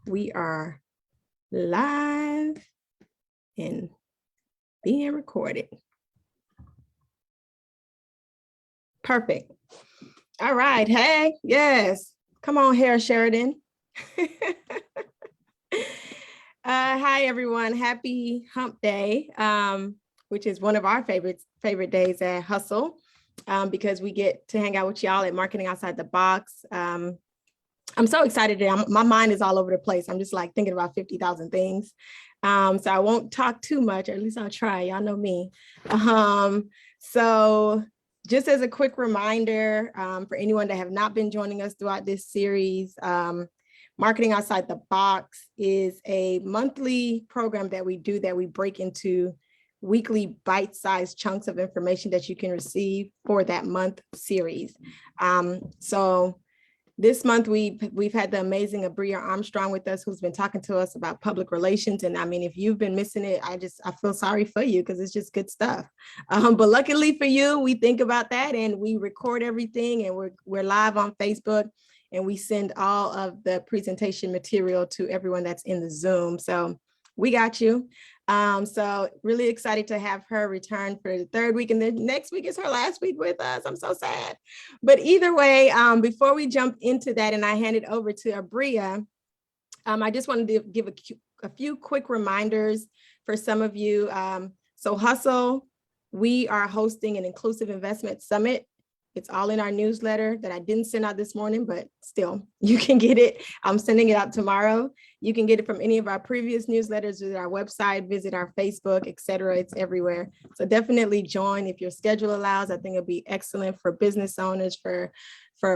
We are live and being recorded. Perfect. All right. Hey, yes. Come on here, Sheridan. Hi, everyone. Happy Hump Day, which is one of our favorite days at Hustle, because we get to hang out with y'all at Marketing Outside the Box. I'm so excited today. My mind is all over the place. I'm just like thinking about 50,000 things. So I won't talk too much, or at least I'll try. Y'all know me. So just as a quick reminder, for anyone that have not been joining us throughout this series, Marketing Outside the Box is a monthly program that we do that we break into weekly bite-sized chunks of information that you can receive for that month series. So this month, we've had the amazing Abria Armstrong with us, who's been talking to us about public relations. And I mean, if you've been missing it, I feel sorry for you because it's just good stuff. But luckily for you, we think about that and we record everything, and we're live on Facebook, and we send all of the presentation material to everyone that's in the Zoom. So we got you. So really excited to have her return for the third week, and then next week is her last week with us. I'm so sad. But either way, before we jump into that and I hand it over to Abria, I just wanted to give a few quick reminders for some of you. So Hustle, we are hosting an Inclusive Investment Summit. It's all in our newsletter that I didn't send out this morning, but still, you can get it. I'm sending it out tomorrow. You can get it from any of our previous newsletters, visit our website, visit our Facebook, etc. It's everywhere. So definitely join if your schedule allows. I think it'll be excellent for business owners, for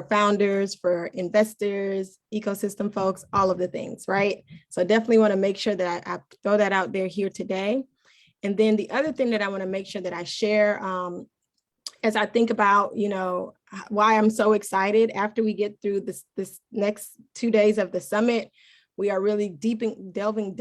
founders, for investors, ecosystem folks, all of the things, right? So definitely want to make sure that I throw that out there here today. And then the other thing that I want to make sure that I share, as I think about, why I'm so excited after we get through this next 2 days of the summit, we are really delving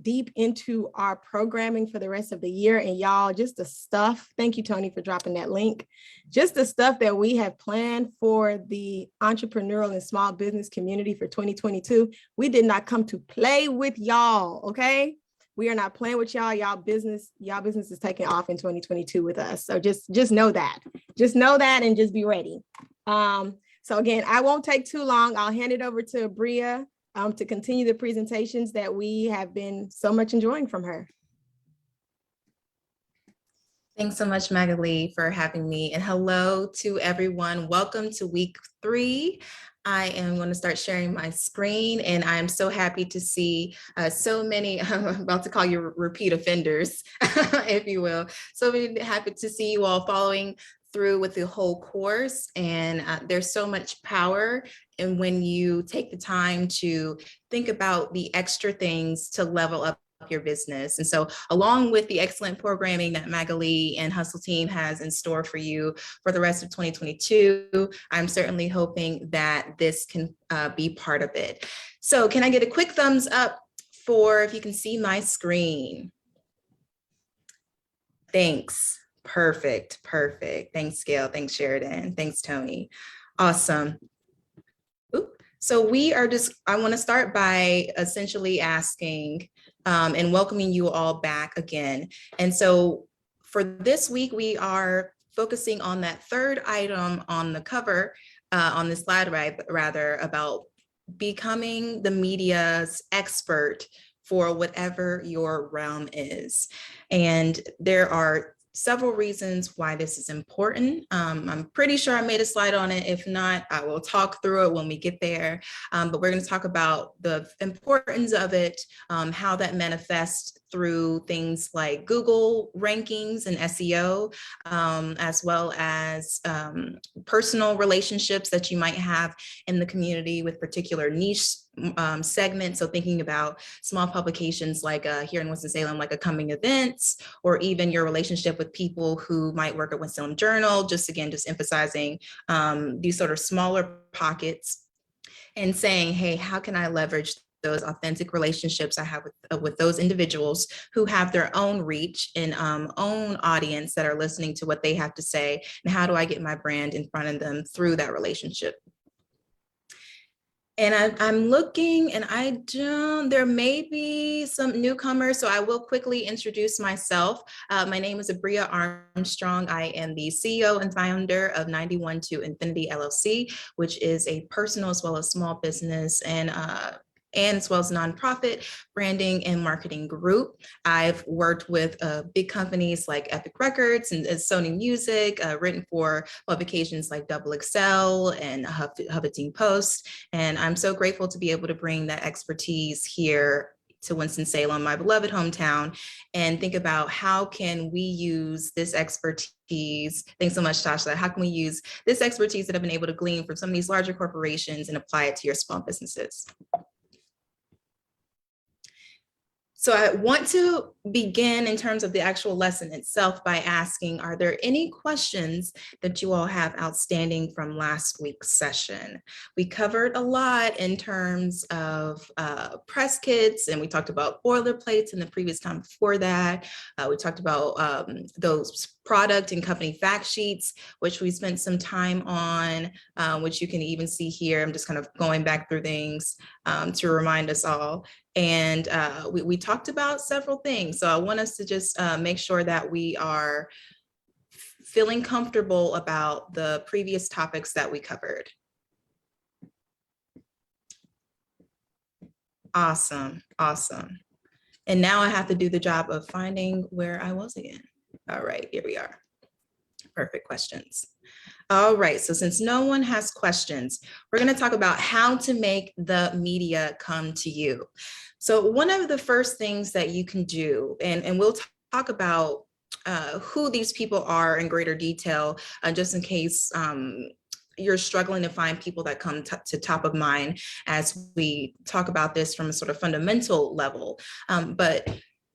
deep into our programming for the rest of the year. And y'all, just the stuff, thank you, Tony, for dropping that link. Just the stuff that we have planned for the entrepreneurial and small business community for 2022. We did not come to play with y'all, okay? We are not playing with y'all. Y'all business is taking off in 2022 with us. So just know that. Just know that and just be ready. So again, I won't take too long. I'll hand it over to Abria to continue the presentations that we have been so much enjoying from her. Thanks so much, Magali, for having me. And hello to everyone. Welcome to week 3. I am going to start sharing my screen, and I'm so happy to see so many, I'm about to call you repeat offenders, if you will. So happy to see you all following through with the whole course. And there's so much power in when you take the time to think about the extra things to level up your business. And so along with the excellent programming that Magali and Hustle team has in store for you for the rest of 2022, I'm certainly hoping that this can be part of it. So can I get a quick thumbs up for if you can see my screen? Thanks. Perfect. Thanks, Gail. Thanks, Sheridan. Thanks, Tony. Awesome. So I want to start by essentially asking and welcoming you all back again. And so for this week, we are focusing on that third item on the cover, on the slide, rather, about becoming the media's expert for whatever your realm is. And there are several reasons why this is important. I'm pretty sure I made a slide on it. If not, I will talk through it when we get there. But we're going to talk about the importance of it, how that manifests through things like Google rankings and SEO, as well as personal relationships that you might have in the community with particular niche segments. So thinking about small publications like here in Winston-Salem, like a Coming Events, or even your relationship with people who might work at Winston-Salem Journal, just emphasizing these sort of smaller pockets and saying, hey, how can I leverage those authentic relationships I have with those individuals who have their own reach and own audience that are listening to what they have to say, and how do I get my brand in front of them through that relationship? And I'm looking, and there may be some newcomers, so I will quickly introduce myself. My name is Abria Armstrong. I am the CEO and founder of 91 to Infinity LLC, which is a personal as well as small business and as well as nonprofit branding and marketing group. I've worked with big companies like Epic Records and Sony Music, written for publications like Double XL and Huffington Post. And I'm so grateful to be able to bring that expertise here to Winston-Salem, my beloved hometown, and think about how can we use this expertise. Thanks so much, Tasha. How can we use this expertise that I've been able to glean from some of these larger corporations and apply it to your small businesses? So I want to begin in terms of the actual lesson itself by asking, are there any questions that you all have outstanding from last week's session? We covered a lot in terms of press kits, and we talked about boilerplates in the previous time before that. We talked about those product and company fact sheets, which we spent some time on, which you can even see here. I'm just kind of going back through things to remind us all. And we talked about several things. So I want us to just make sure that we are feeling comfortable about the previous topics that we covered. Awesome, awesome. And now I have to do the job of finding where I was again. All right, here we are. Perfect questions. All right, so since no one has questions, we're going to talk about how to make the media come to you. So one of the first things that you can do, and we'll talk about who these people are in greater detail, just in case you're struggling to find people that come to top of mind as we talk about this from a sort of fundamental level. But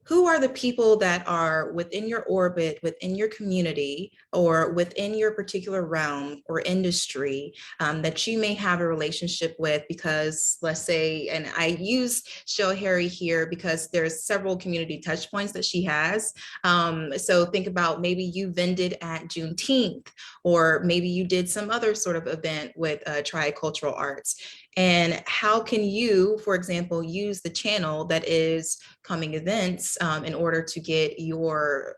who are the people that are within your orbit, within your community, or within your particular realm or industry that you may have a relationship with? Because let's say, and I use Cheryl Harry here because there's several community touch points that she has. So think about maybe you vended at Juneteenth, or maybe you did some other sort of event with Tricultural Arts. And how can you, for example, use the channel that is Coming Events in order to get your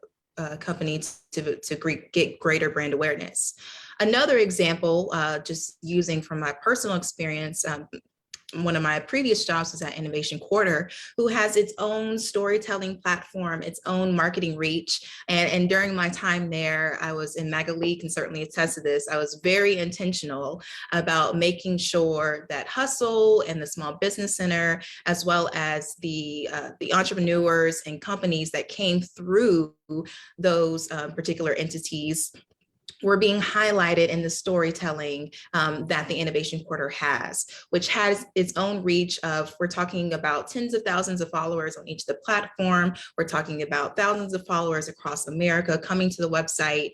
company to get greater brand awareness? Another example, just using from my personal experience, one of my previous jobs was at Innovation Quarter, who has its own storytelling platform, its own marketing reach. And during my time there, I was in Magali, can certainly attest to this. I was very intentional about making sure that Hustle and the Small Business Center, as well as the entrepreneurs and companies that came through those particular entities, were being highlighted in the storytelling that the Innovation Quarter has, which has its own reach of, we're talking about tens of thousands of followers on each of the platform. We're talking about thousands of followers across America coming to the website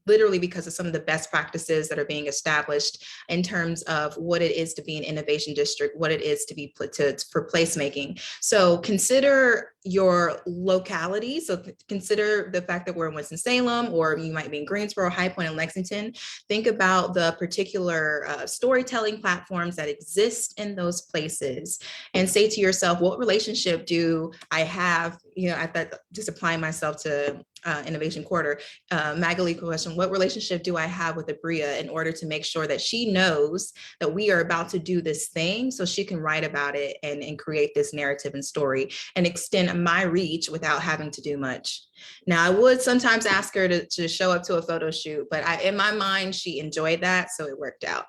literally because of some of the best practices that are being established in terms of what it is to be an innovation district, what it is to be for placemaking. So consider your locality. So consider the fact that we're in Winston-Salem, or you might be in Greensboro, High Point, and Lexington. Think about the particular storytelling platforms that exist in those places and say to yourself, what relationship do I have? I thought, just applying myself to Innovation Quarter, Magali question, what relationship do I have with Abria in order to make sure that she knows that we are about to do this thing so she can write about it and create this narrative and story and extend my reach without having to do much. Now, I would sometimes ask her to show up to a photo shoot, but in my mind, she enjoyed that, so it worked out.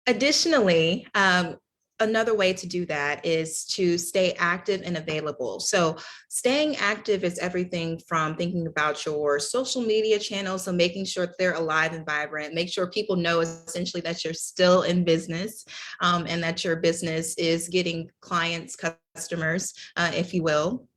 Additionally, another way to do that is to stay active and available. So staying active is everything from thinking about your social media channels, so making sure that they're alive and vibrant, make sure people know essentially that you're still in business and that your business is getting clients, customers, if you will.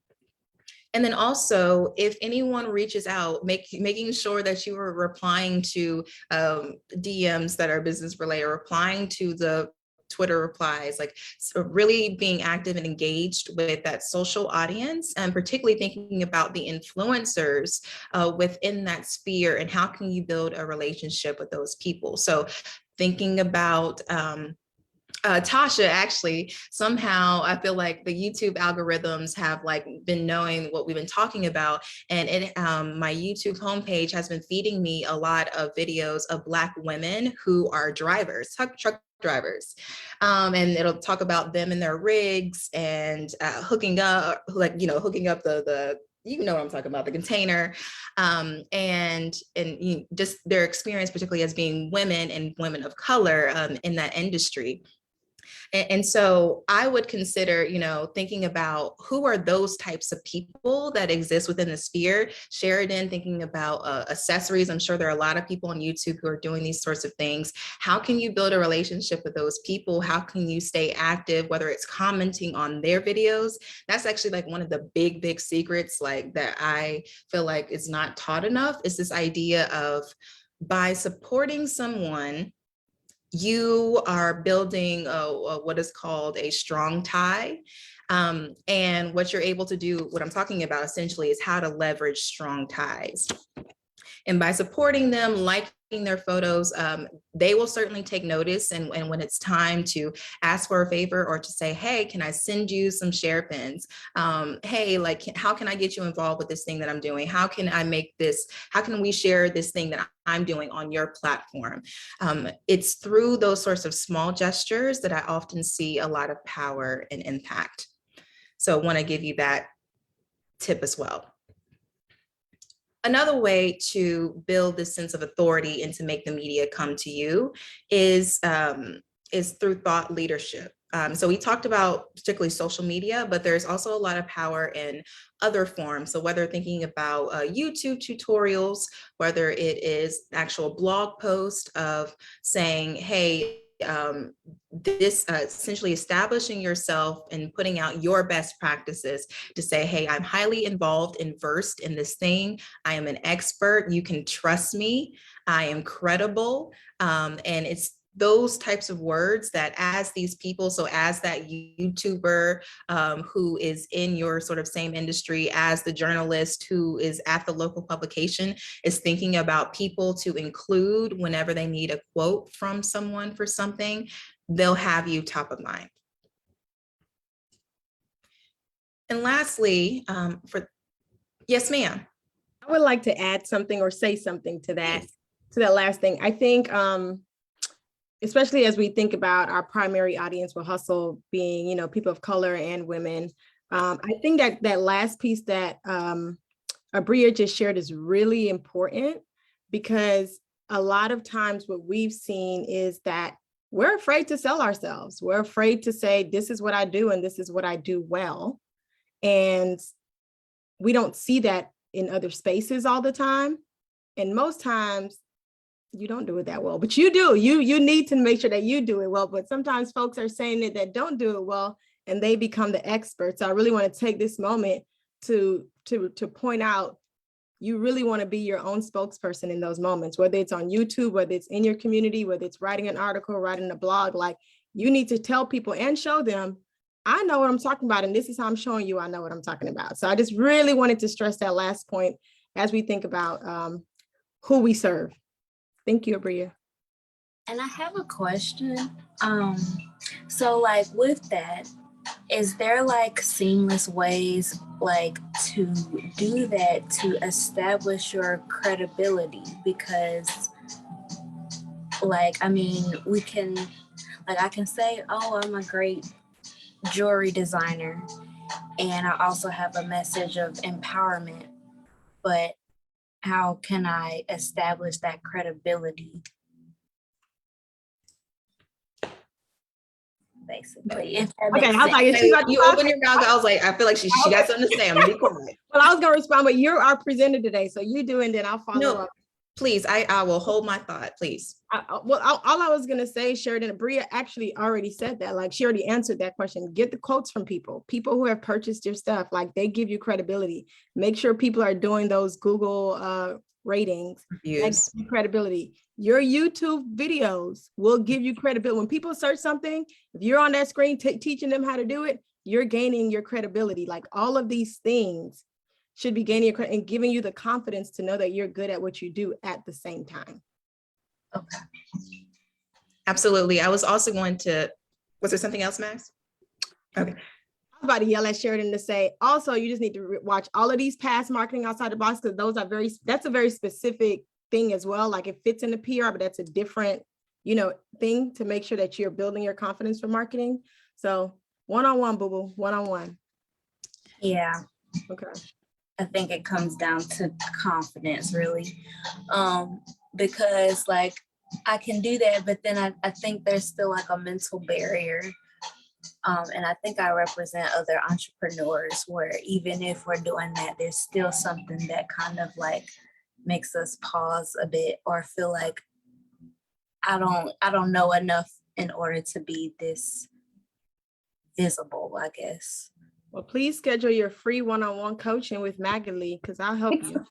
And then also, if anyone reaches out, making sure that you are replying to DMs that are business related, replying to the Twitter replies, like really being active and engaged with that social audience, and particularly thinking about the influencers within that sphere and how can you build a relationship with those people. So thinking about Tasha, actually, somehow I feel like the YouTube algorithms have like been knowing what we've been talking about, and my YouTube homepage has been feeding me a lot of videos of Black women who are drivers, truck drivers, and it'll talk about them and their rigs and hooking up, hooking up the you know what I'm talking about, the container, and just their experience, particularly as being women and women of color in that industry. And so I would consider, thinking about who are those types of people that exist within the sphere. Sheridan, thinking about accessories. I'm sure there are a lot of people on YouTube who are doing these sorts of things. How can you build a relationship with those people? How can you stay active, whether it's commenting on their videos? That's actually like one of the big secrets, like that I feel like is not taught enough, is this idea of, by supporting someone, you are building what is called a strong tie. And what you're able to do, what I'm talking about essentially, is how to leverage strong ties. And by supporting them, liking their photos, they will certainly take notice. And when it's time to ask for a favor or to say, hey, can I send you some share pins? Hey, like, how can I get you involved with this thing that I'm doing? How can I make this, how can we share this thing that I'm doing on your platform? It's through those sorts of small gestures that I often see a lot of power and impact. So I want to give you that tip as well. Another way to build this sense of authority and to make the media come to you is through thought leadership. So we talked about particularly social media, but there's also a lot of power in other forms. So whether thinking about YouTube tutorials, whether it is actual blog post of saying, hey, this essentially establishing yourself and putting out your best practices to say, hey, I'm highly involved and versed in this thing. I am an expert. You can trust me. I am credible. And it's those types of words that, as these people, so as that YouTuber who is in your sort of same industry, as the journalist who is at the local publication, is thinking about people to include whenever they need a quote from someone for something, they'll have you top of mind. And lastly, yes, ma'am. I would like to add something or say something to that, to that last thing. I think, especially as we think about our primary audience with Hustle being, people of color and women, I think that last piece that Abria just shared is really important, because a lot of times what we've seen is that we're afraid to sell ourselves. We're afraid to say, this is what I do and this is what I do well. And we don't see that in other spaces all the time. And most times you don't do it that well, but you do. You need to make sure that you do it well. But sometimes folks are saying it that don't do it well, and they become the experts. So I really want to take this moment to point out, you really want to be your own spokesperson in those moments, whether it's on YouTube, whether it's in your community, whether it's writing an article, writing a blog. Like, you need to tell people and show them, I know what I'm talking about, and this is how I'm showing you I know what I'm talking about. So I just really wanted to stress that last point as we think about who we serve. Thank you, Abria. And I have a question. So like with that, is there like seamless ways like to do that to establish your credibility? Because like, I mean, we can, like, I can say, oh, I'm a great jewelry designer, and I also have a message of empowerment, but how can I establish that credibility? Basically, if that makes Okay, I was like, you open your mouth. I was like, I feel like she got something to say. I'm gonna be quiet. Well, I was gonna respond, but you're our presenter today, so you do, and then I'll follow up. Please, I will hold my thought, please. All I was gonna say, Sheridan, Abria actually already said that. Like, she already answered that question. Get the quotes from people who have purchased your stuff. Like, they give you credibility. Make sure people are doing those Google ratings. Reviews. Credibility. Your YouTube videos will give you credibility. When people search something, if you're on that screen teaching them how to do it, you're gaining your credibility. Like, all of these things should be gaining your credit and giving you the confidence to know that you're good at what you do at the same time. Okay. Absolutely. I was also going to, was there something else, Max? Okay. I was about to yell at Sheridan to say, also, you just need to watch all of these past marketing outside the box, because those are that's a very specific thing as well. Like it fits in the PR, but that's a different, thing to make sure that you're building your confidence for marketing. So one-on-one, boo-boo, one-on-one. Yeah. Okay. I think it comes down to confidence, really. Because like I can do that, but then I think there's still like a mental barrier. And I think I represent other entrepreneurs where even if we're doing that, there's still something that kind of like makes us pause a bit or feel like I don't know enough in order to be this visible, I guess. Well, please schedule your free one-on-one coaching with Magali, because I'll help you.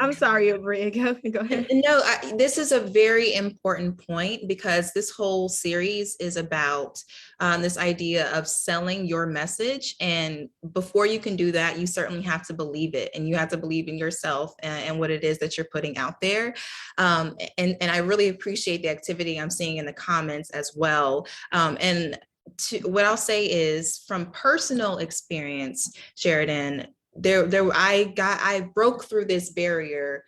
I'm sorry, Bria. Go ahead. No, this is a very important point, because this whole series is about this idea of selling your message. And before you can do that, you certainly have to believe it, and you have to believe in yourself and what it is that you're putting out there. And I really appreciate the activity I'm seeing in the comments as well. What I'll say is, from personal experience, Sheridan, I broke through this barrier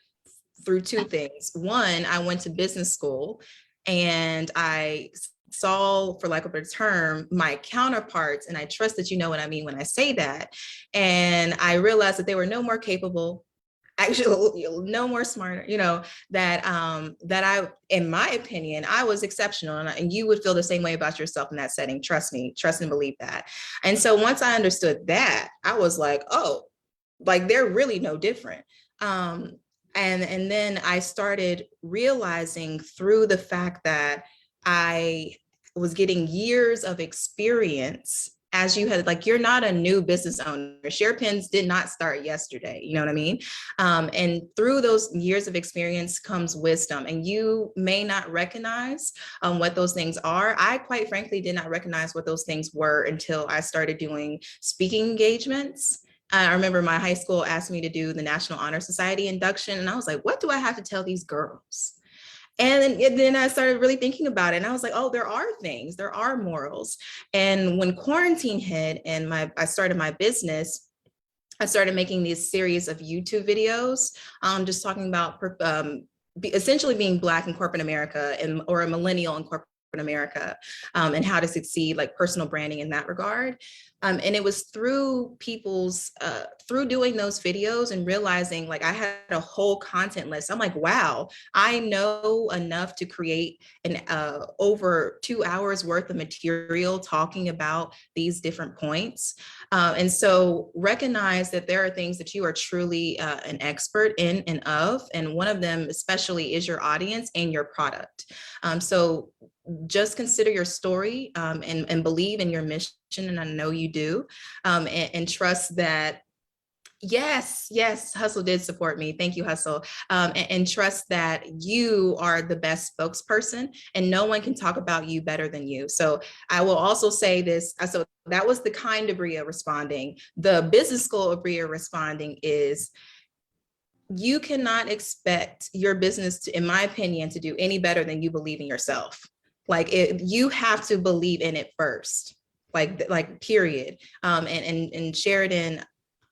through two things. One, I went to business school and I saw, for lack of a better term, my counterparts, and I trust that you know what I mean when I say that. And I realized that they were no more capable, actually no more smarter, that I, in my opinion, I was exceptional, and you would feel the same way about yourself in that setting. Trust me, trust and believe that. And so once I understood that, I was like, oh, like they're really no different. And then I started realizing, through the fact that I was getting years of experience, as you had, like, you're not a new business owner. SharePins did not start yesterday. You know what I mean? And through those years of experience comes wisdom, and you may not recognize what those things are. I, quite frankly, did not recognize what those things were until I started doing speaking engagements. I remember my high school asked me to do the National Honor Society induction, and I was like, what do I have to tell these girls? And then I started really thinking about it, and I was like, oh, there are things, there are morals. And when quarantine hit and I started my business, I started making these series of YouTube videos, just talking about essentially being Black in corporate America, or a millennial in corporate America, and how to succeed, like personal branding in that regard. And it was through through doing those videos and realizing, like, I had a whole content list. I'm like, wow, I know enough to create an over 2 hours worth of material talking about these different points. And so recognize that there are things that you are truly an expert in and of, and one of them especially is your audience and your product. So just consider your story, and believe in your mission, and I know you do, and trust that, yes, Hustle did support me. Thank you, Hustle. And trust that you are the best spokesperson, and no one can talk about you better than you. So I will also say this. So that was the kind of Bria responding. The business school of Bria responding is, you cannot expect your business to, in my opinion, to do any better than you believe in yourself. Like, you have to believe in it first, like period. And Sheridan,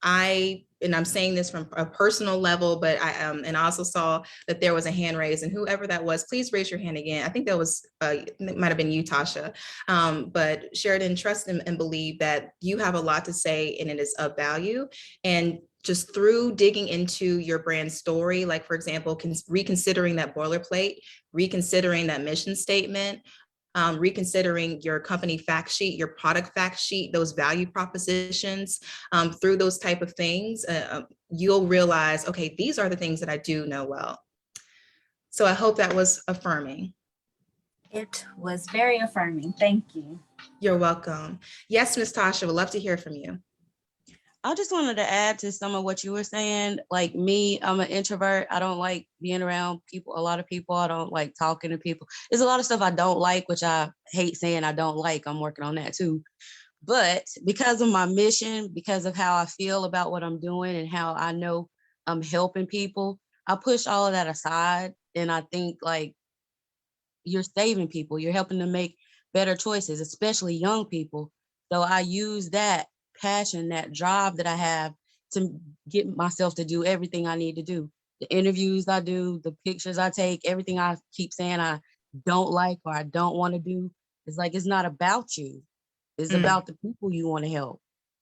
I'm saying this from a personal level, but I also saw that there was a hand raised, and whoever that was, please raise your hand again. I think that was, it might've been you, Tasha. But Sheridan, trust and believe that you have a lot to say, and it is of value. And just through digging into your brand story, like, for example, reconsidering that boilerplate, reconsidering that mission statement, reconsidering your company fact sheet, your product fact sheet, those value propositions, through those type of things, you'll realize, okay, these are the things that I do know well. So I hope that was affirming. It was very affirming. Thank you. You're welcome. Yes, Ms. Tasha, would love to hear from you. I just wanted to add to some of what you were saying. Like me, I'm an introvert. I don't like being around people, a lot of people. I don't like talking to people. There's a lot of stuff I don't like, which I hate saying I don't like. I'm working on that too. But because of my mission, because of how I feel about what I'm doing and how I know I'm helping people, I push all of that aside And I think like you're saving people, you're helping them make better choices, especially young people. So I use that passion, that drive that I have to get myself to do everything I need to do. The interviews I do, the pictures I take, everything I keep saying I don't like or I don't want to do. It's like, it's not about you. It's about the people you want to help.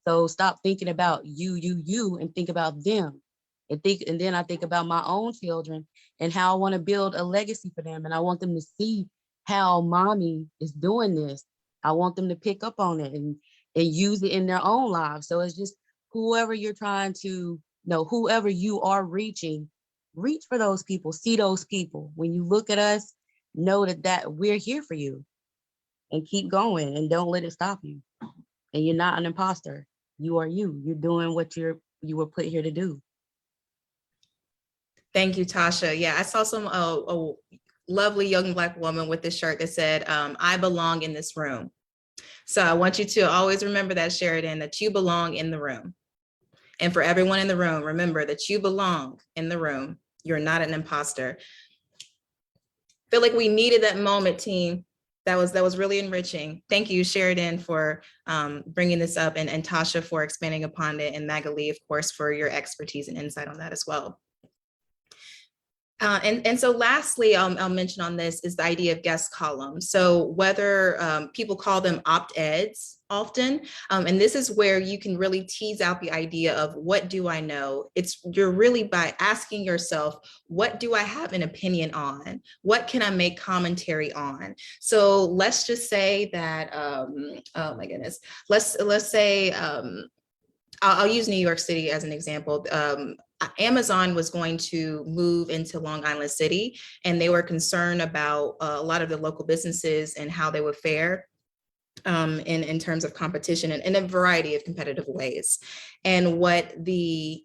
So stop thinking about you, and think about them. And then I think about my own children and how I want to build a legacy for them. And I want them to see how mommy is doing this. I want them to pick up on it and use it in their own lives. So it's just whoever you're trying to know, whoever you are reaching, reach for those people, see those people. When you look at us, know that we're here for you, and keep going and don't let it stop you. And you're not an imposter. You are you. You're doing what you were put here to do. Thank you, Tasha. Yeah, I saw some a lovely young Black woman with this shirt that said, I belong in this room. So I want you to always remember that, Sheridan, that you belong in the room. And for everyone in the room, remember that you belong in the room. You're not an imposter. Feel like we needed that moment, team. That was really enriching. Thank you, Sheridan, for bringing this up, and Tasha for expanding upon it, and Magali, of course, for your expertise and insight on that as well. And so lastly, I'll mention on this is the idea of guest columns. So whether people call them op-eds often, and this is where you can really tease out the idea of what do I know? You're really by asking yourself, what do I have an opinion on? What can I make commentary on? So let's just say that, oh my goodness, let's say, I'll use New York City as an example. Amazon was going to move into Long Island City, and they were concerned about a lot of the local businesses and how they would fare in terms of competition and in a variety of competitive ways. And what the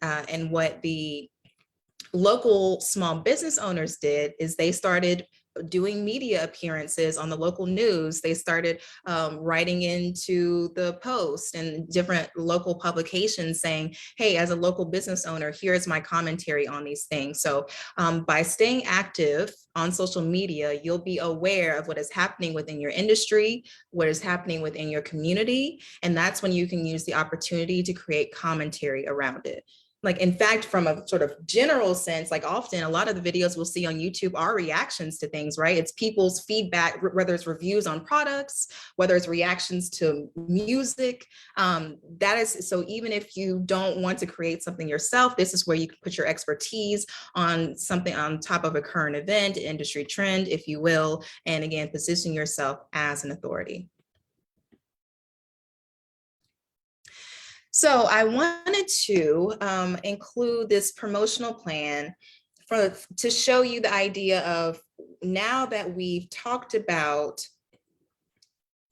local small business owners did is they started doing media appearances on the local news. They started writing into the Post and different local publications saying, hey, as a local business owner, here's my commentary on these things. So by staying active on social media, you'll be aware of what is happening within your industry, what is happening within your community. And that's when you can use the opportunity to create commentary around it. Like, in fact, from a sort of general sense, like often a lot of the videos we'll see on YouTube are reactions to things, right? It's people's feedback, whether it's reviews on products, whether it's reactions to music. That is, so even if you don't want to create something yourself, this is where you can put your expertise on something on top of a current event, industry trend, if you will, and again, position yourself as an authority. So I wanted to include this promotional plan to show you the idea of, now that we've talked about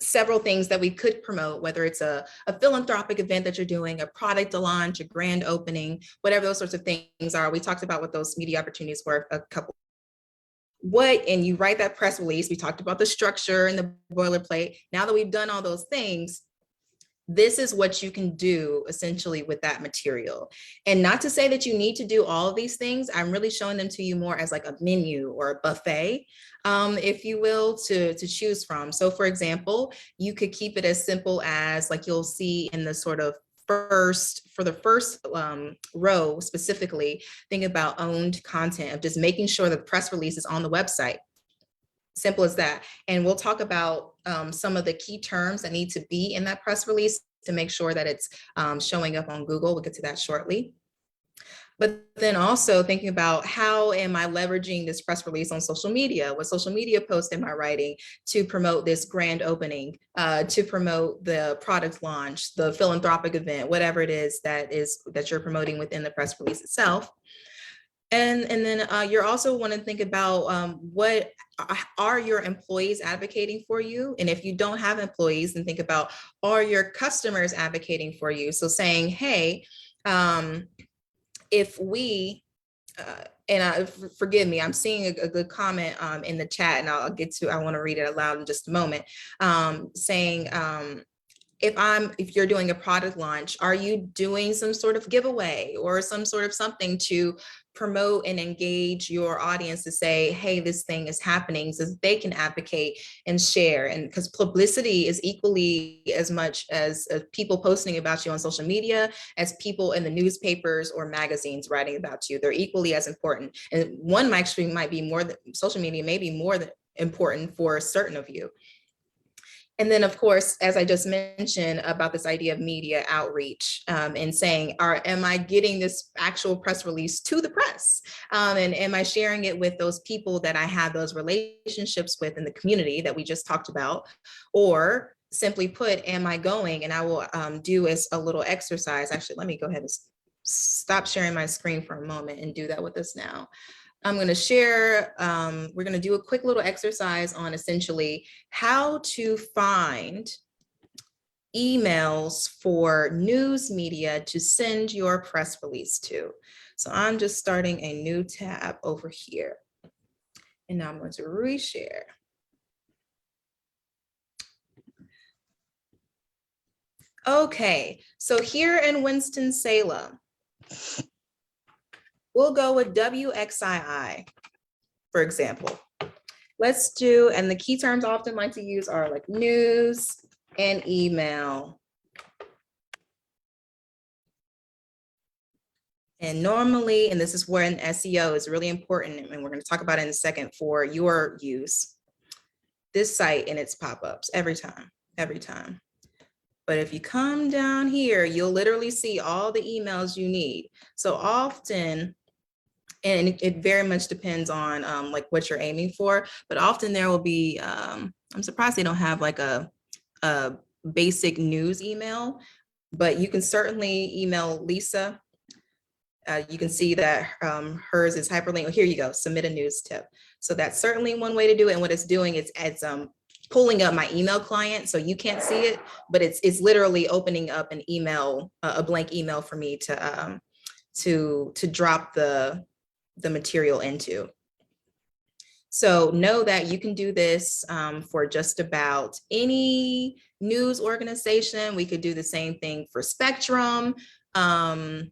several things that we could promote, whether it's a philanthropic event that you're doing, a product launch, a grand opening, whatever those sorts of things are. We talked about what those media opportunities were a couple. And you write that press release. We talked about the structure and the boilerplate. Now that we've done all those things, this is what you can do essentially with that material. And not to say that you need to do all of these things. I'm really showing them to you more as like a menu or a buffet, if you will, to choose from. So for example, you could keep it as simple as, like you'll see in the sort of for the first row specifically, think about owned content, of just making sure the press release is on the website. Simple as that. And we'll talk about some of the key terms that need to be in that press release to make sure that it's showing up on Google. We'll get to that shortly. But then also thinking about, how am I leveraging this press release on social media? What social media post am I writing to promote this grand opening, to promote the product launch, the philanthropic event, whatever it is that you're promoting within the press release itself. And then you're also want to think about what are your employees advocating for you? And if you don't have employees, then think about, are your customers advocating for you? So saying, hey, if we, forgive me, I'm seeing a good comment in the chat, and I want to read it aloud in just a moment, saying, if you're doing a product launch, are you doing some sort of giveaway or some sort of something to promote and engage your audience to say, hey, this thing is happening, so that they can advocate and share? And because publicity is equally as much as people posting about you on social media as people in the newspapers or magazines writing about you. They're equally as important. And one might be more, social media may be more than important for certain of you. And then, of course, as I just mentioned about this idea of media outreach, and saying, am I getting this actual press release to the press? And am I sharing it with those people that I have those relationships with in the community that we just talked about? Or simply put, am I going? And I will do as a little exercise. Actually, let me go ahead and stop sharing my screen for a moment and do that with us now. I'm going to share, we're going to do a quick little exercise on essentially how to find emails for news media to send your press release to. So I'm just starting a new tab over here. And now I'm going to reshare. Okay, so here in Winston-Salem, we'll go with WXII, for example. Let's do, and the key terms I often like to use are like news and email. And normally, and this is where an SEO is really important, and we're going to talk about it in a second for your use, this site and its pop-ups every time, every time. But if you come down here, you'll literally see all the emails you need. So often, and it very much depends on like what you're aiming for, but often there will be, I'm surprised they don't have like a basic news email, but you can certainly email Lisa. You can see that hers is hyperlinked. Here you go, submit a news tip. So that's certainly one way to do it. And what it's doing is it's pulling up my email client, so you can't see it, but it's literally opening up an email, a blank email for me to drop the material into. So know that you can do this for just about any news organization. We could do the same thing for Spectrum. Let's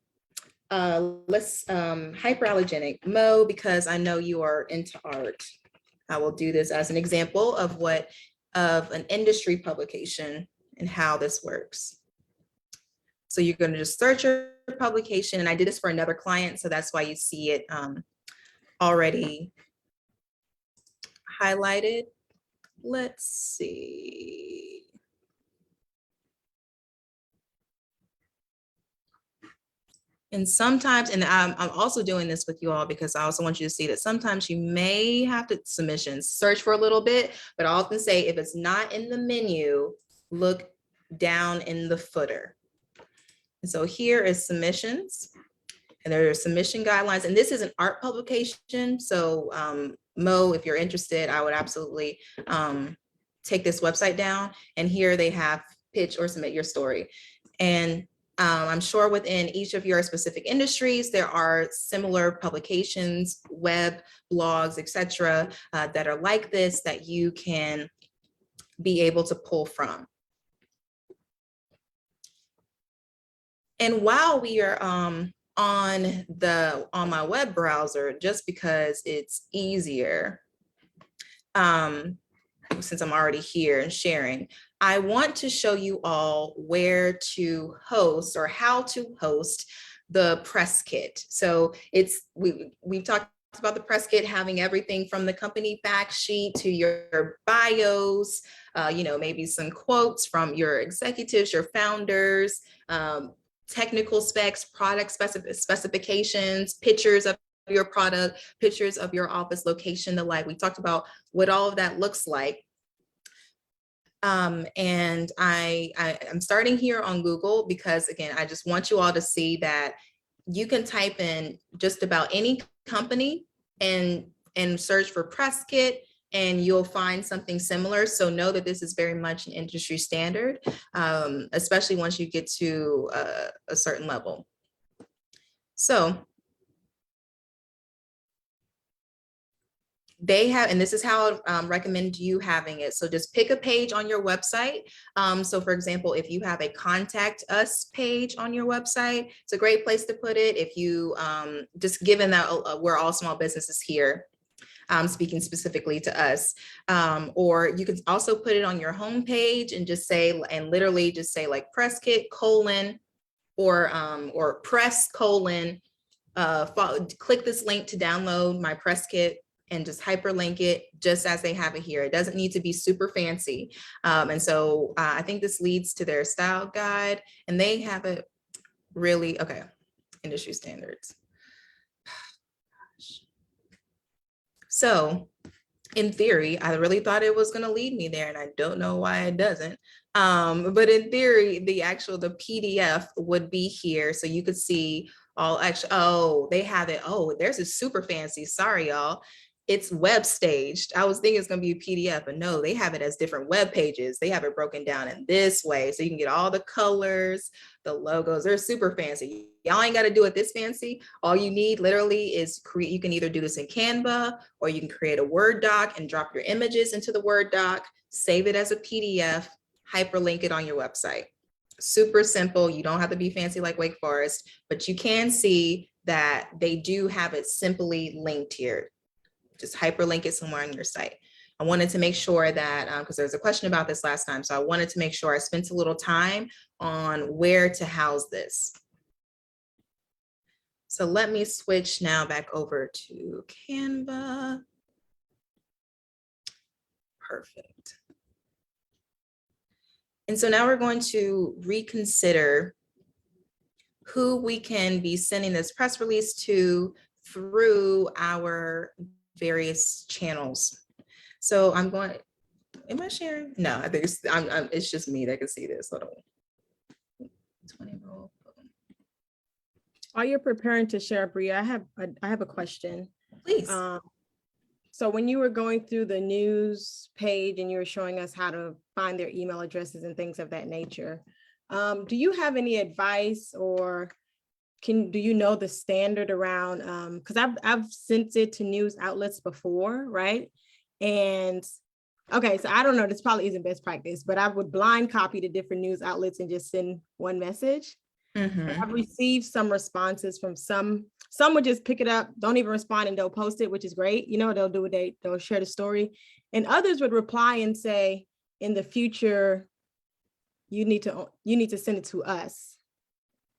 hyperallergenic Mo, because I know you are into art. I will do this as an example of an industry publication and how this works. So you're going to just search your publication, and I did this for another client, so that's why you see it already highlighted. Let's see. And sometimes, and I'm also doing this with you all because I also want you to see that sometimes you may have to submissions, search for a little bit, but I often say if it's not in the menu, look down in the footer. And so here is submissions, and there are submission guidelines, and this is an art publication. So Mo, if you're interested, I would absolutely take this website down, and here they have pitch or submit your story. And I'm sure within each of your specific industries, there are similar publications, web, blogs, etc., that are like this that you can be able to pull from. And while we are on my web browser, just because it's easier, since I'm already here and sharing, I want to show you all where to host or how to host the press kit. So we've talked about the press kit having everything from the company fact sheet to your bios, maybe some quotes from your executives, your founders, technical specs, product specifications, pictures of your product, pictures of your office location, the like. We talked about what all of that looks like. And I'm starting here on Google because, again, I just want you all to see that you can type in just about any company and search for press kit, and you'll find something similar. So know that this is very much an industry standard, especially once you get to a certain level. So they have, and this is how I recommend you having it. So just pick a page on your website. So for example, if you have a contact us page on your website, it's a great place to put it. If you, just given that we're all small businesses here, speaking specifically to us, or you could also put it on your homepage and just say, and literally just say like press kit : or press : click this link to download my press kit, and just hyperlink it just as they have it here. It doesn't need to be super fancy. And so I think this leads to their style guide, and they have it really, okay, industry standards. So in theory, I really thought it was going to lead me there, and I don't know why it doesn't. But in theory, the PDF would be here. So you could see all actually, oh, they have it. Oh, theirs is super fancy. Sorry, y'all. It's web staged. I was thinking it's going to be a PDF, but no, they have it as different web pages. They have it broken down in this way. So you can get all the colors, the logos. They're super fancy. Y'all ain't got to do it this fancy. All you need literally is create. You can either do this in Canva, or you can create a Word doc and drop your images into the Word doc, save it as a PDF, hyperlink it on your website. Super simple. You don't have to be fancy like Wake Forest, but you can see that they do have it simply linked here. Just hyperlink it somewhere on your site. I wanted to make sure that, because there was a question about this last time, so I wanted to make sure I spent a little time on where to house this. So let me switch now back over to Canva. Perfect. And so now we're going to reconsider who we can be sending this press release to through our various channels. So I'm going, am I sharing? No, I think it's just me that can see this. Hold on. 20 roll. While you're preparing to share, Bria, I have a question. Please. So when you were going through the news page and you were showing us how to find their email addresses and things of that nature, do you have any advice, or do you know the standard around, because I've sent it to news outlets before, right? And okay, so I don't know, this probably isn't best practice, but I would blind copy to different news outlets and just send one message. Mm-hmm. I've received some responses from some would just pick it up, don't even respond, and they'll post it, which is great. You know, they'll do it, they'll share the story. And others would reply and say, in the future, you need to send it to us,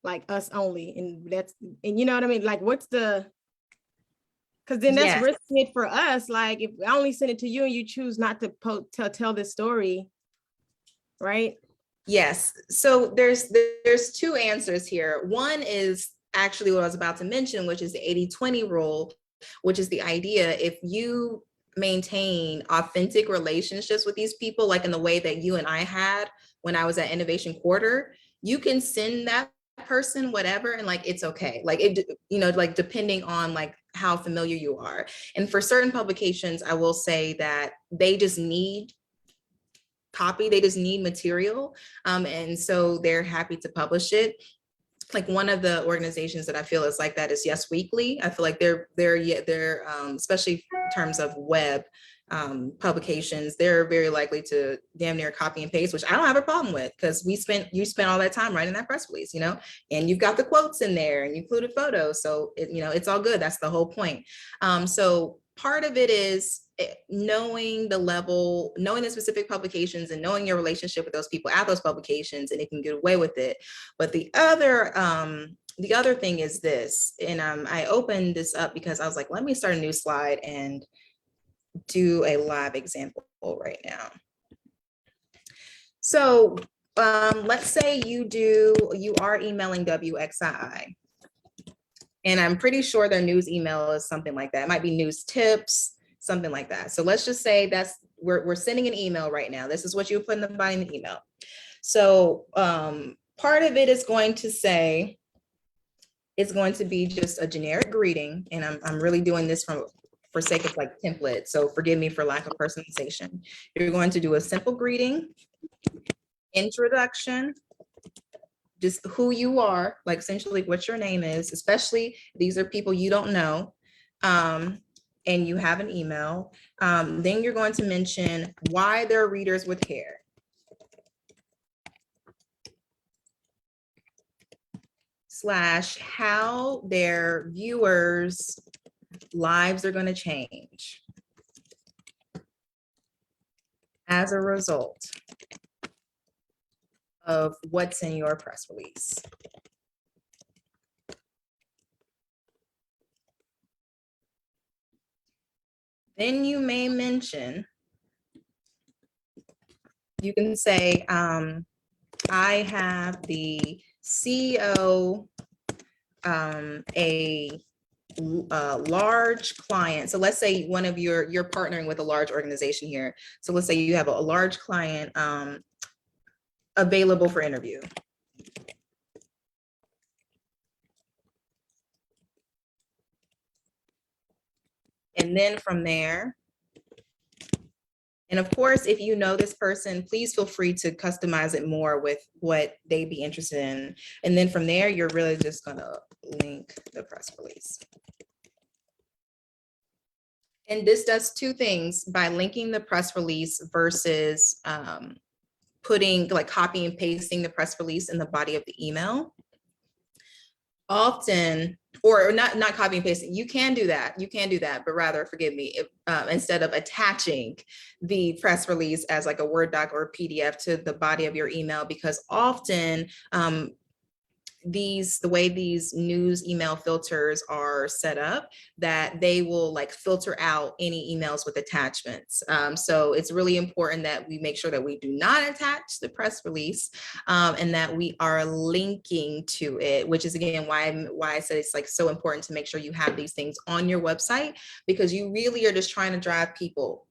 like us only. And you know what I mean? Like, what's the, because then that's risking it for us. Like, if I only send it to you and you choose not to tell this story, right? Yes. So there's two answers here. One is actually what I was about to mention, which is the 80-20 rule, which is the idea, if you maintain authentic relationships with these people, like in the way that you and I had when I was at Innovation Quarter, you can send that person whatever, and like, it's okay. Like, it, you know, like depending on like how familiar you are. And for certain publications, I will say that they just need copy, they just need material. And so they're happy to publish it. Like one of the organizations that I feel is like that is Yes Weekly. I feel like they're especially in terms of web publications, they're very likely to damn near copy and paste, which I don't have a problem with, because you spent all that time writing that press release, you know, and you've got the quotes in there and you included photos. So you know, it's all good. That's the whole point. So part of it is knowing the specific publications and knowing your relationship with those people at those publications, and it can get away with it. But the other thing is this, and I opened this up because I was like, let me start a new slide and do a live example right now. So let's say you are emailing WXII. And I'm pretty sure their news email is something like that. It might be news tips, something like that. So let's just say we're sending an email right now. This is what you put in the body of the email. So part of it is going to say, it's going to be just a generic greeting. And I'm really doing this for sake of like template. So forgive me for lack of personalization. You're going to do a simple greeting, introduction, just who you are, like essentially what your name is, especially these are people you don't know. and you have an email, then you're going to mention why they're readers with hair. / how their viewers' lives are going to change as a result of what's in your press release. Then you may mention, you can say, I have the CEO, a large client. So let's say one of you're partnering with a large organization here. So let's say you have a large client available for interview. And then from there, and of course, if you know this person, please feel free to customize it more with what they'd be interested in. And then from there, you're really just gonna link the press release. And this does two things by linking the press release versus putting, like, copy and pasting the press release in the body of the email. Often, or not copy and pasting, you can do that, but rather, forgive me, if, instead of attaching the press release as like a Word doc or a PDF to the body of your email, because often the way these news email filters are set up, that they will like filter out any emails with attachments. So it's really important that we make sure that we do not attach the press release, and that we are linking to it, which is again why I said it's like so important to make sure you have these things on your website, because you really are just trying to drive people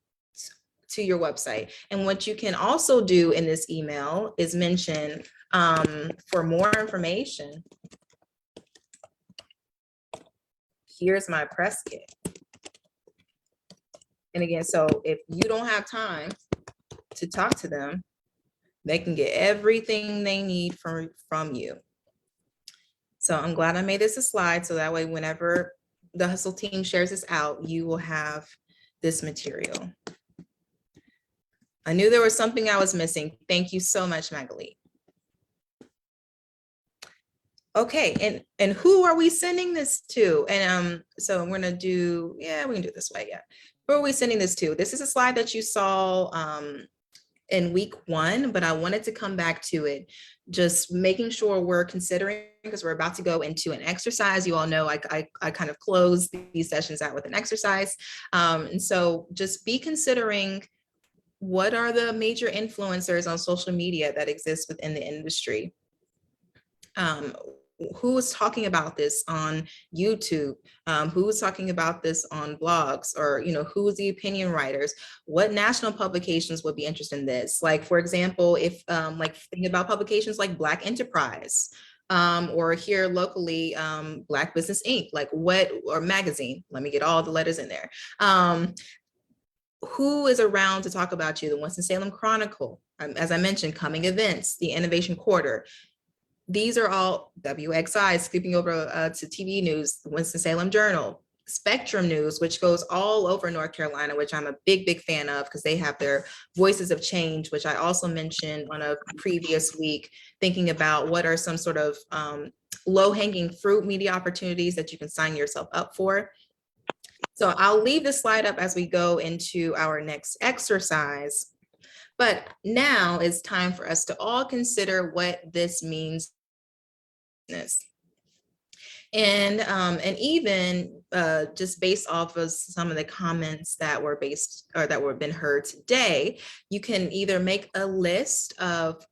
to your website. And what you can also do in this email is mention, for more information, here's my press kit. And again, so if you don't have time to talk to them, they can get everything they need from you. So I'm glad I made this a slide, so that way whenever the Hustle team shares this out, you will have this material. I knew there was something I was missing. Thank you so much, Magali. Okay, and who are we sending this to? And so I'm gonna do, yeah, we can do it this way, yeah. Who are we sending this to? This is a slide that you saw in week 1, but I wanted to come back to it, just making sure we're considering, because we're about to go into an exercise. You all know I kind of close these sessions out with an exercise. And so just be considering, what are the major influencers on social media that exist within the industry? Who is talking about this on YouTube? Who is talking about this on blogs? Or, you know, who is the opinion writers? What national publications would be interested in this? Like, for example, if like think about publications like Black Enterprise, or here locally, Black Business Inc., like what, or magazine, let me get all the letters in there. Who is around to talk about you? The Winston-Salem Chronicle, as I mentioned, Coming Events, the Innovation Quarter. These are all WXI, skipping over to TV news, the Winston-Salem Journal, Spectrum News, which goes all over North Carolina, which I'm a big fan of, because they have their Voices of Change, which I also mentioned on a previous week, thinking about what are some sort of low-hanging fruit media opportunities that you can sign yourself up for. So I'll leave this slide up as we go into our next exercise. But now it's time for us to all consider what this means. And even just based off of some of the comments that were been heard today, you can either make a list of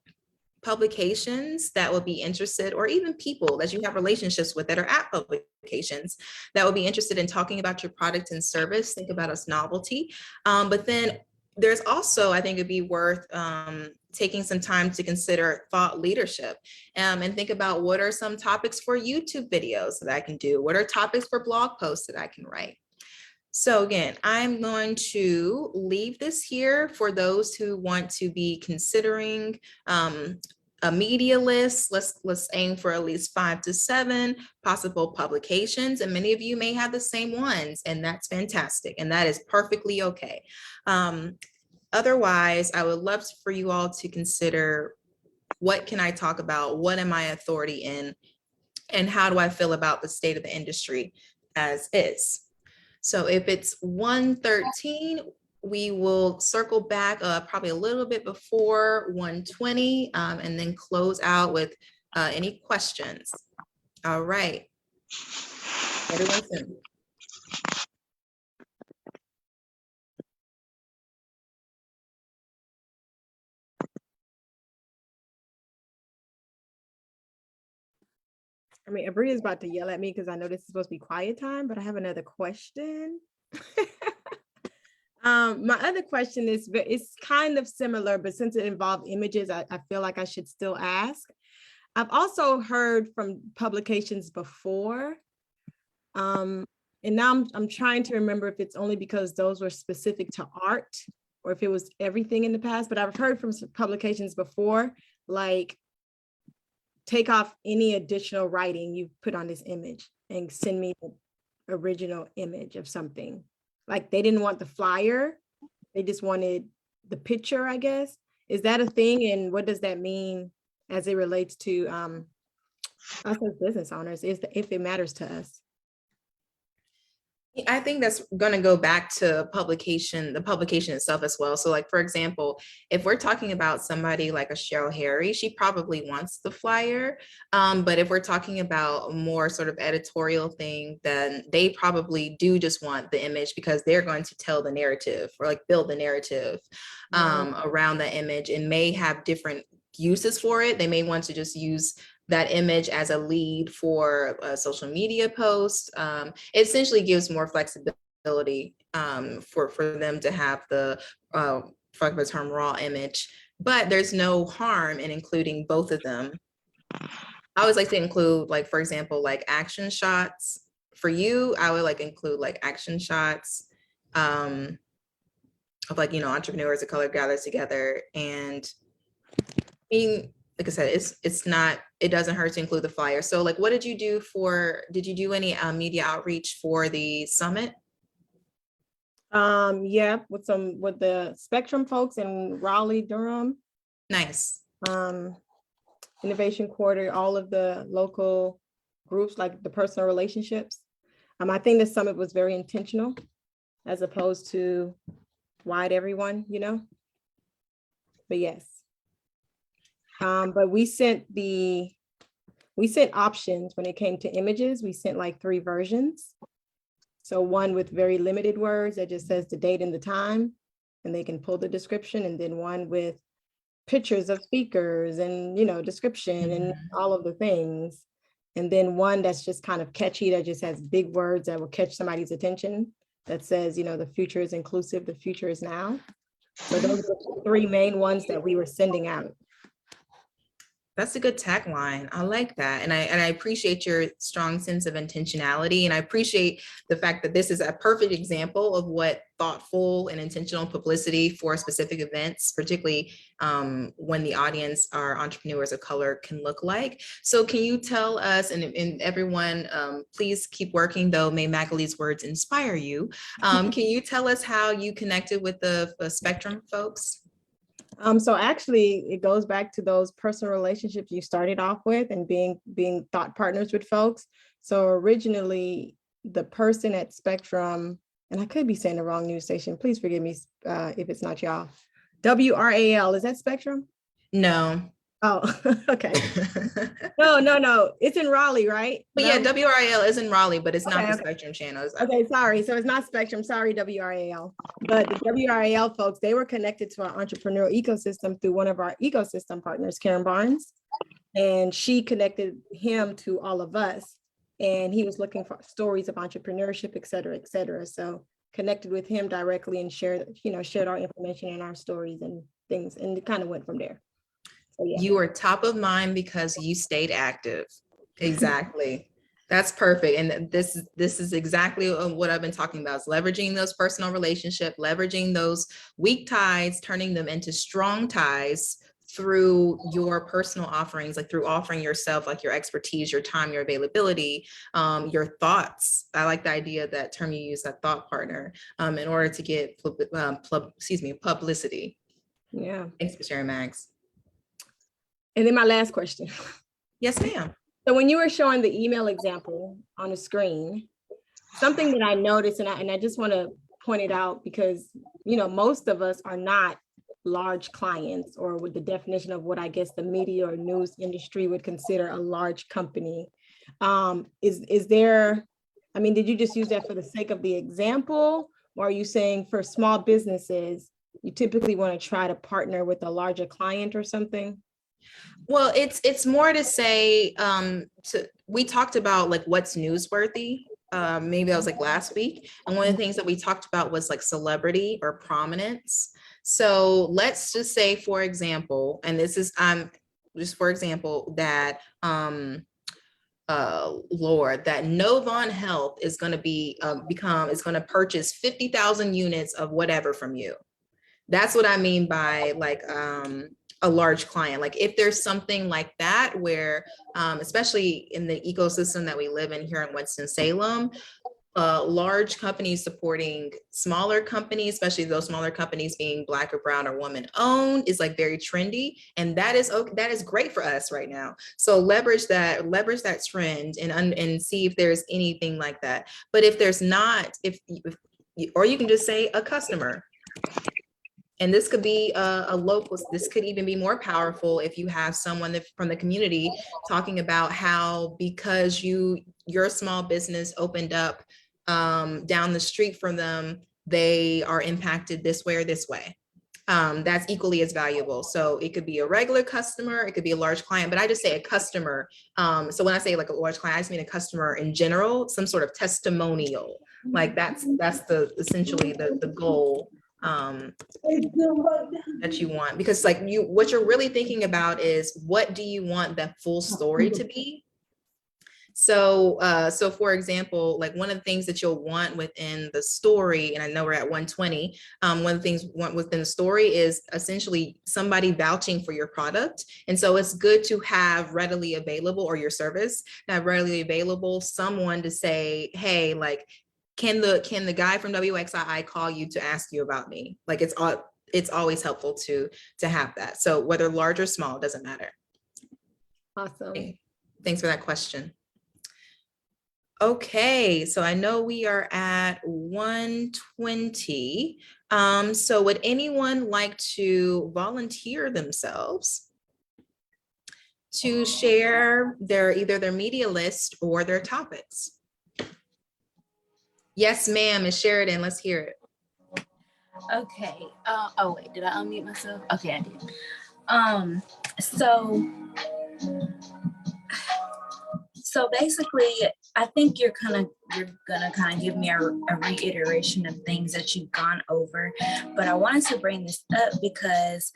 publications that will be interested, or even people that you have relationships with that are at publications that will be interested in talking about your product and service. Think about as novelty. But then there's also, I think it'd be worth taking some time to consider thought leadership, and think about, what are some topics for YouTube videos that I can do? What are topics for blog posts that I can write? So again, I'm going to leave this here for those who want to be considering a media list. Let's aim for at least 5 to 7 possible publications, and many of you may have the same ones, and that's fantastic, and that is perfectly okay. Otherwise, I would love for you all to consider, what can I talk about? What am I authority in? And how do I feel about the state of the industry as is? So if it's 1:13, we will circle back probably a little bit before 1:20, and then close out with any questions. All right. Everyone's in. I mean, Abria is about to yell at me because I know this is supposed to be quiet time, but I have another question. My other question is, it's kind of similar, but since it involved images, I feel like I should still ask. I've also heard from publications before, and now I'm trying to remember if it's only because those were specific to art or if it was everything in the past, but I've heard from some publications before, like, take off any additional writing you put on this image and send me the original image of something. Like, they didn't want the flyer, they just wanted the picture, I guess. Is that a thing? And what does that mean as it relates to us as business owners, if it matters to us? I think that's going to go back to the publication itself as well. So like, for example, if we're talking about somebody like a Cheryl Harry, she probably wants the flyer. But if we're talking about a more sort of editorial thing, then they probably do just want the image because they're going to tell the narrative or like build the narrative around the image, and may have different uses for it. They may want to just use that image as a lead for a social media post. It essentially gives more flexibility for them to have the, for lack of a term, raw image, but there's no harm in including both of them. I always like to include, like, for example, like action shots. For you, I would like include like action shots of like, entrepreneurs of color gathered together. And I mean, like I said, it doesn't hurt to include the flyer. So like, what did you do any media outreach for the summit? Yeah, with the Spectrum folks in Raleigh, Durham. Nice. Innovation Quarter, all of the local groups, like the personal relationships. I think the summit was very intentional as opposed to wide everyone, but yes. But we sent options when it came to images. We sent like 3 versions. So one with very limited words that just says the date and the time, and they can pull the description, and then one with pictures of speakers and, description and all of the things. And then one that's just kind of catchy, that just has big words that will catch somebody's attention, that says, the future is inclusive, the future is now. So those are the 3 main ones that we were sending out. That's a good tagline. I like that. And I appreciate your strong sense of intentionality. And I appreciate the fact that this is a perfect example of what thoughtful and intentional publicity for specific events, particularly when the audience are entrepreneurs of color, can look like. So can you tell us, and everyone, please keep working, though, may Magali's words inspire you. Can you tell us how you connected with the Spectrum folks? So actually, it goes back to those personal relationships you started off with and being thought partners with folks. So originally, the person at Spectrum, and I could be saying the wrong news station, please forgive me if it's not y'all. WRAL, is that Spectrum? No. Oh, okay. No, it's in Raleigh, right? But yeah, WRAL is in Raleigh, but it's not the Spectrum channels. Okay, sorry. So it's not Spectrum. Sorry, WRAL. But the WRAL folks, they were connected to our entrepreneurial ecosystem through one of our ecosystem partners, Karen Barnes. And she connected him to all of us. And he was looking for stories of entrepreneurship, et cetera, et cetera. So connected with him directly and shared our information and our stories and things. And it kind of went from there. So, yeah. You are top of mind because you stayed active. Exactly. That's perfect. And this is exactly what I've been talking about, is leveraging those personal relationships, leveraging those weak ties, turning them into strong ties through your personal offerings, like through offering yourself, like your expertise, your time, your availability, your thoughts. I like the idea, that term you use, that thought partner, in order to get publicity. Yeah. Thanks for sharing, Max. And then my last question. Yes, ma'am. So when you were showing the email example on the screen, something that I noticed, and I just want to point it out because, you know, most of us are not large clients, or with the definition of what I guess the media or news industry would consider a large company. Is there, I mean, did you just use that for the sake of the example? Or are you saying for small businesses, you typically want to try to partner with a larger client or something? Well, it's more to say, we talked about like what's newsworthy. Maybe that was like last week. And one of the things that we talked about was like celebrity or prominence. So let's just say, for example, and this is, just for example, that, Lord, that Novon Health is going to be, is going to purchase 50,000 units of whatever from you. That's what I mean by like, a large client. Like if there's something like that where, especially in the ecosystem that we live in here in Winston-Salem, large companies supporting smaller companies, especially those smaller companies being Black or brown or woman owned, is like very trendy. And that is great for us right now. So leverage that trend and see if there's anything like that. But if there's not, or you can just say a customer. And this could be a local, this could even be more powerful if you have someone from the community talking about how, because your small business opened up down the street from them, they are impacted this way or this way. That's equally as valuable. So it could be a regular customer, it could be a large client, but I just say a customer. So when I say like a large client, I just mean a customer in general, some sort of testimonial. Like that's essentially the goal that you want, because like what you're really thinking about is, what do you want the full story to be? So for example, like one of the things that you'll want within the story, and I know we're at 120, one of the things you want within the story is essentially somebody vouching for your product. And so it's good to have readily available, or your service, have readily available someone to say, hey, like, can the guy from WXII call you to ask you about me? Like it's always helpful to have that. So whether large or small, doesn't matter. Awesome. Thanks for that question. Okay, so I know we are at 120. So would anyone like to volunteer themselves to share either their media list or their topics? Yes, ma'am, Ms. Sheridan, let's hear it. Okay. Oh wait, did I unmute myself? Okay, I did. So basically, I think you're gonna kind of give me a reiteration of things that you've gone over, but I wanted to bring this up because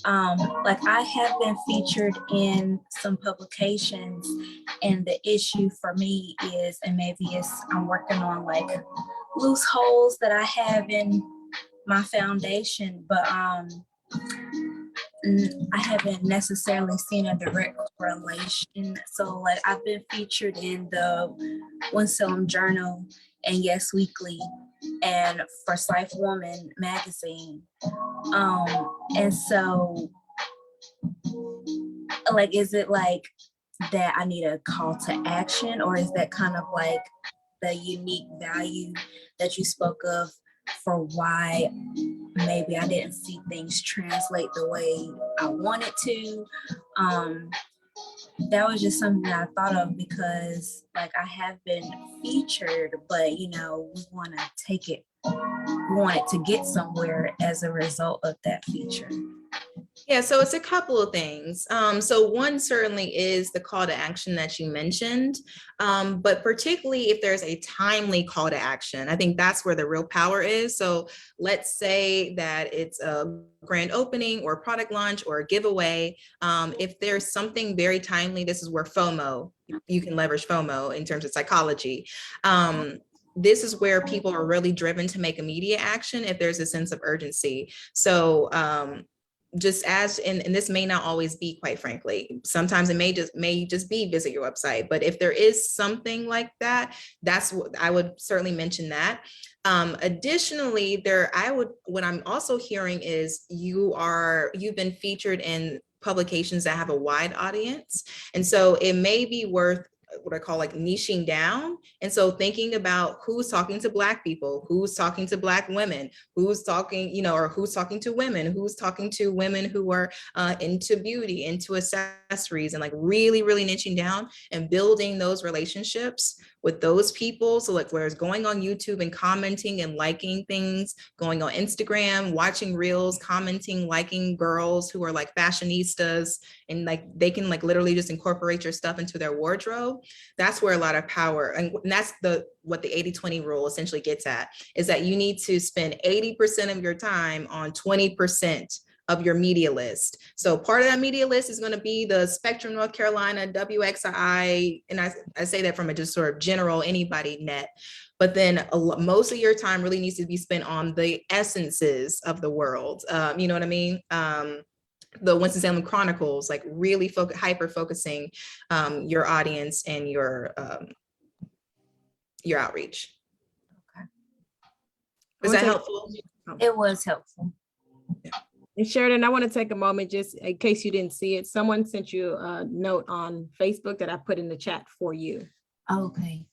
like I have been featured in some publications, and the issue for me is, and maybe I'm working on like loose holes that I have in my foundation, but I haven't necessarily seen a direct correlation. So like I've been featured in the Winston-Salem Journal and Yes Weekly and Forsyth Woman magazine. And so like, is it like that I need a call to action, or is that kind of like the unique value that you spoke of for why maybe I didn't see things translate the way I wanted to? That was just something that I thought of, because like I have been featured, but you know, we want it to get somewhere as a result of that feature. Yeah, so it's a couple of things. So one certainly is the call to action that you mentioned, but particularly if there's a timely call to action, I think that's where the real power is. So let's say that it's a grand opening or a product launch or a giveaway. If there's something very timely, this is where FOMO, you can leverage FOMO in terms of psychology. This is where people are really driven to make immediate action if there's a sense of urgency. So just as, and this may not always be, quite frankly, sometimes it may just be visit your website, but if there is something like that, that's what I would certainly mention that. Additionally, what I'm also hearing is you've been featured in publications that have a wide audience. And so it may be worth what I call like niching down. And so thinking about who's talking to Black people, who's talking to Black women, who's talking, or who's talking to women, who's talking to women who are into beauty, into accessories, and like really, really niching down and building those relationships with those people. So like whereas going on YouTube and commenting and liking things, going on Instagram, watching reels, commenting, liking girls who are like fashionistas, and like they can like literally just incorporate your stuff into their wardrobe. That's where a lot of power, and that's what the 80-20 rule essentially gets at, is that you need to spend 80% of your time on 20% of your media list. So part of that media list is going to be the Spectrum North Carolina, WXII, and I say that from a just sort of general anybody net. But then most of your time really needs to be spent on the essences of the world. You know what I mean? The Winston-Salem Chronicles, like really hyper focusing your audience and your outreach. Okay. Was that helpful? It was helpful. And Sheridan, I want to take a moment just in case you didn't see it. Someone sent you a note on Facebook that I put in the chat for you. Okay.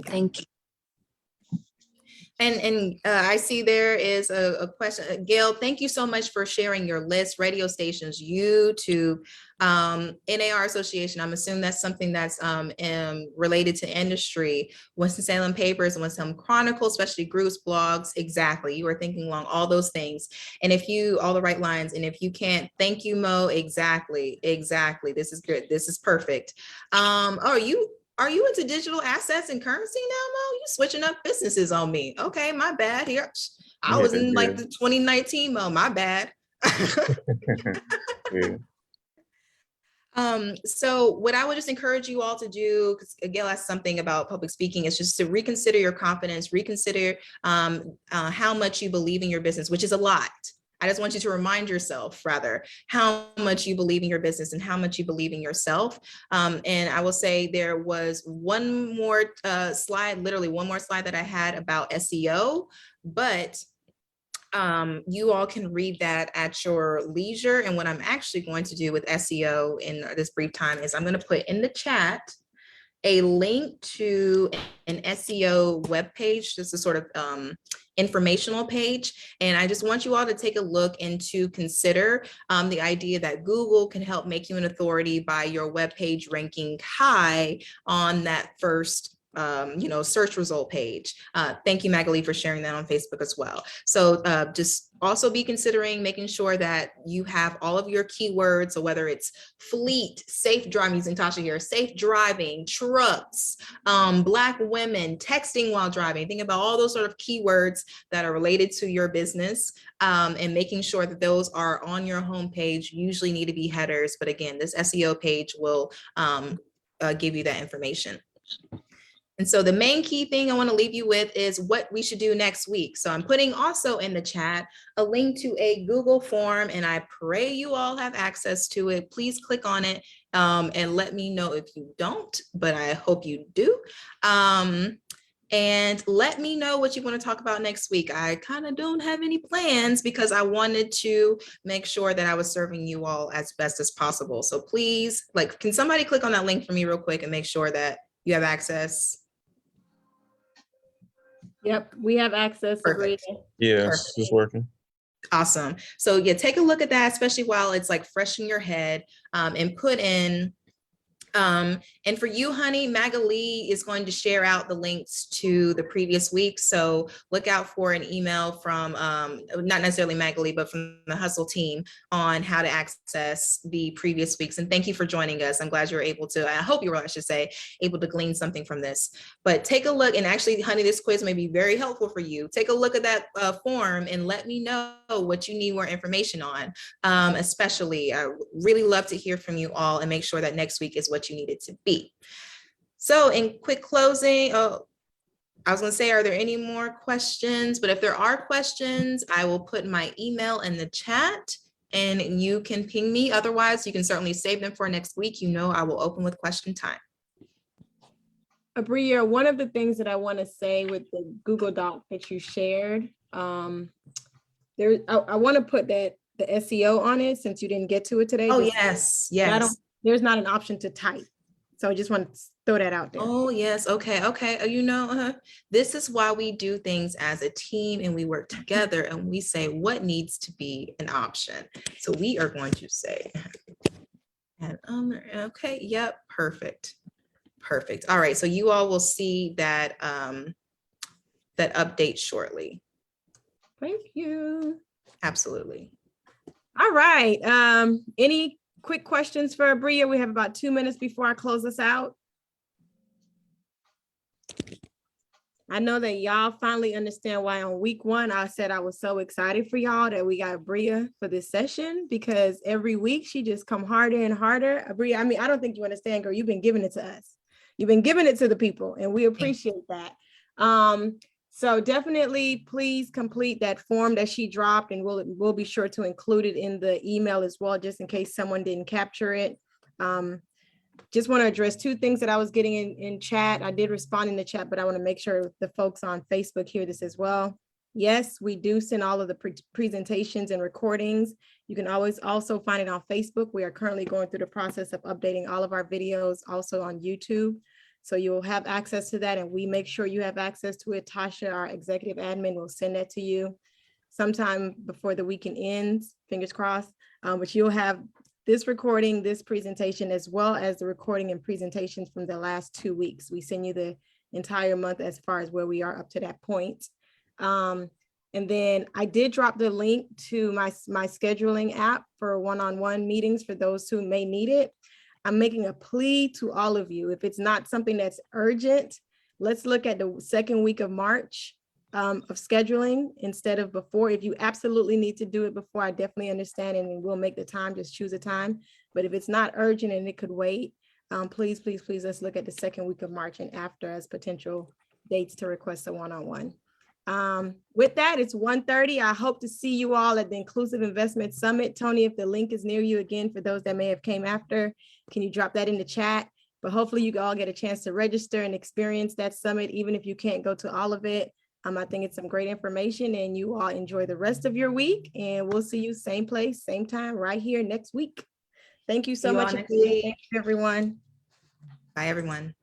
Thank you. And I see there is a question. Gail, thank you so much for sharing your list, radio stations, YouTube, NAR Association. I'm assuming that's something that's related to industry, Winston-Salem Papers, Winston-Salem Chronicles, especially groups, blogs. Exactly. You were thinking along all those things. And all the right lines. And if you can't, thank you, Mo. Exactly. This is good. This is perfect. Are you into digital assets and currency now, Mo? You switching up businesses on me. Okay, my bad here. I was in like the 2019 Mo, my bad. Yeah. So what I would just encourage you all to do, because Gail asked something about public speaking, is just to reconsider your confidence, reconsider how much you believe in your business, which is a lot. I just want you to remind yourself, rather, how much you believe in your business and how much you believe in yourself. And I will say there was one more slide, literally one more slide that I had about SEO, but you all can read that at your leisure. And what I'm actually going to do with SEO in this brief time is I'm going to put in the chat a link to an SEO webpage, just a sort of informational page. And I just want you all to take a look and to consider the idea that Google can help make you an authority by your webpage ranking high on that first search result page. Thank you, Magali, for sharing that on Facebook as well. So just also be considering making sure that you have all of your keywords. So whether it's fleet, safe driving, using Tasha here, safe driving, trucks, Black women, texting while driving, think about all those sort of keywords that are related to your business, and making sure that those are on your homepage. Usually need to be headers, but again, this SEO page will give you that information. And so the main key thing I want to leave you with is what we should do next week. So I'm putting also in the chat a link to a Google form, and I pray you all have access to it. Please click on it and let me know if you don't, but I hope you do. And let me know what you want to talk about next week. I kind of don't have any plans because I wanted to make sure that I was serving you all as best as possible. So please, can somebody click on that link for me real quick and make sure that you have access? Yep, we have access. Perfect. Yes, it's working. Awesome. So yeah, take a look at that, especially while it's like fresh in your head, and put in, and for you, honey, Magali is going to share out the links to the previous week. So look out for an email from, not necessarily Magali, but from the Hustle team on how to access the previous weeks. And thank you for joining us. I'm glad you were able to, I hope you were, I should say, able to glean something from this. But take a look, and actually, honey, this quiz may be very helpful for you. Take a look at that form and let me know what you need more information on. Especially, I really love to hear from you all and make sure that next week is what you need it to be. So in quick closing, I was going to say, are there any more questions? But if there are questions, I will put my email in the chat and you can ping me. Otherwise, you can certainly save them for next week. You know, I will open with question time. Abria, one of the things that I want to say with the Google Doc that you shared, I want to put that the SEO on it since you didn't get to it today. Oh, just- yes, but yes. there's not an option to type. So I just want to throw that out there. Oh, yes. Okay. Okay. You know, this is why we do things as a team and we work together and we say what needs to be an option. So we are going to say, and okay. Yep. Perfect. Perfect. All right. So you all will see that, that update shortly. Thank you. Absolutely. All right. Any quick questions for Abria? We have about 2 minutes before I close us out. I know that y'all finally understand why on week 1, I said I was so excited for y'all that we got Abria for this session, because every week she just come harder and harder. Abria, I mean, I don't think you understand, girl. You've been giving it to us. You've been giving it to the people, and we appreciate that. So definitely please complete that form that she dropped, and we'll be sure to include it in the email as well, just in case someone didn't capture it. Just want to address 2 things that I was getting in chat. I did respond in the chat, but I want to make sure the folks on Facebook hear this as well. Yes, we do send all of the presentations and recordings. You can always also find it on Facebook. We are currently going through the process of updating all of our videos also on YouTube. So you'll have access to that, and we make sure you have access to it. Tasha, our executive admin, will send that to you sometime before the weekend ends, fingers crossed. But you'll have this recording, this presentation, as well as the recording and presentations from the last 2 weeks. We send you the entire month as far as where we are up to that point. And then I did drop the link to my scheduling app for one-on-one meetings for those who may need it. I'm making a plea to all of you. If it's not something that's urgent, let's look at the second week of March of scheduling instead of before. If you absolutely need to do it before, I definitely understand, and we'll make the time, just choose a time. But if it's not urgent and it could wait, please, please, please, let's look at the second week of March and after as potential dates to request a one-on-one. With that, it's 1:30. I hope to see you all at the Inclusive Investment Summit. Tony, if the link is near you, again, for those that may have came after, can you drop that in the chat? But hopefully you all get a chance to register and experience that summit, even if you can't go to all of it. I think it's some great information, and you all enjoy the rest of your week, and we'll see you same place, same time, right here next week. Thank you so much. Next week. Thank you, everyone. Bye, everyone.